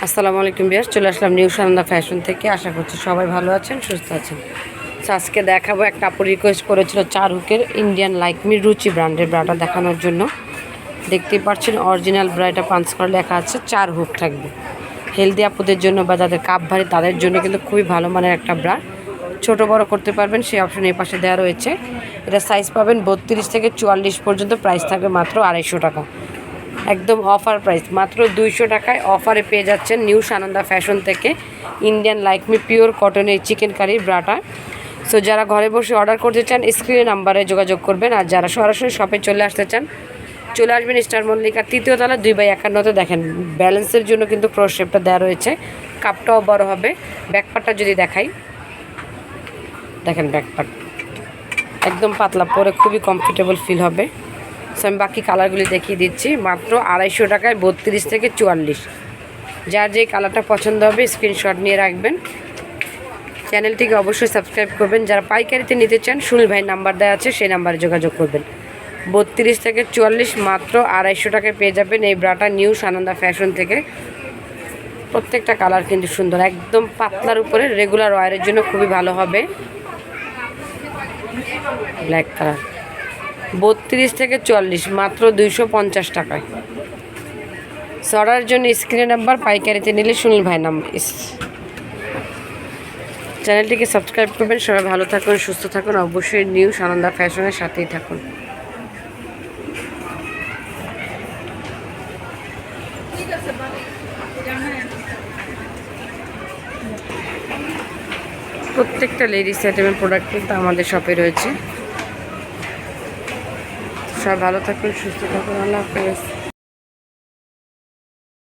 আসসালামু আলাইকুম বিয়ার, চলে আসলাম নিউ সানন্দা ফ্যাশন থেকে। আশা করছি সবাই ভালো আছেন, সুস্থ আছেন। তো আজকে দেখাবো, একটা আপু রিকোয়েস্ট করেছিল 4 হুকের ইন্ডিয়ান লাইকমি রুচি ব্র্যান্ডের ব্রাটা দেখানোর জন্য। দেখতেই পাচ্ছেন অরিজিনাল ব্রা, এটা পাঞ্চ করে লেখা আছে, 4 হুক থাকবে। হেলদি আপুদের জন্য বা যাদের কাপ ভারী তাদের জন্য কিন্তু খুবই ভালো মানের একটা ব্রা। ছোট বড় করতে পারবেন, সেই অপশন এই পাশে দেওয়া রয়েছে। এটা সাইজ পাবেন 32 থেকে 44 পর্যন্ত। প্রাইস থাকবে মাত্র 250 টাকা, একদম অফার প্রাইস। মাত্র 200 টাকায় অফারে পেয়ে যাচ্ছেন নিউ সানন্দা ফ্যাশন থেকে ইন্ডিয়ান লাইকমি পিওর কটনের চিকেন কারির ব্রাটা। সো যারা ঘরে বসে অর্ডার করতে চান স্ক্রিনে নাম্বারে যোগাযোগ করবেন, আর যারা সরাসরি শপে চলে আসতে চান চলে আসবেন স্টার মল্লিকার 3য় তলা 2/51। দেখেন ব্যালেন্সের জন্য কিন্তু ক্রস শেপটা দেওয়া রয়েছে, কাপটাও বড় হবে। ব্যাকপার্টটা যদি দেখাই, দেখেন ব্যাকপার্ট একদম পাতলা, পরে খুবই কমফোর্টেবল ফিল হবে। সো আমি বাকি কালারগুলি দেখিয়ে দিচ্ছি। মাত্র 250 টাকায় 32 থেকে 44। যার যে কালারটা পছন্দ হবে স্ক্রিনশট নিয়ে রাখবেন। চ্যানেলটিকে অবশ্যই সাবস্ক্রাইব করবেন। যারা পাইকারিতে নিতে চান সুনীল ভাইয়ের নাম্বার দেওয়া আছে, সেই নাম্বারে যোগাযোগ করবেন। 32 থেকে 44 মাত্র 250 টাকায় পেয়ে যাবেন এই ব্রাটা নিউ সানন্দা ফ্যাশন থেকে। প্রত্যেকটা কালার কিন্তু সুন্দর, একদম পাতলার উপরে রেগুলার ওয়ারের জন্য খুবই ভালো হবে। ব্ল্যাক কালার 32 থেকে 44 মাত্র 250 টাকায়। অর্ডারের জন্য স্ক্রিনে নাম্বার, পাইকারিতে নিলে সুনীল ভাই নাম্বার। চ্যানেলটিকে সাবস্ক্রাইব করবেন। সবাই ভালো থাকুন, সুস্থ থাকুন, অবশ্যই নিউ সানন্দা ফ্যাশনের সাথেই থাকুন। প্রত্যেকটা লেডিস আইটেমের প্রোডাক্ট কিন্তু আমাদের শপে রয়েছে। সবাই ভালো থাকুন, সুস্থ থাকুন, আল্লাহ হাফেজ।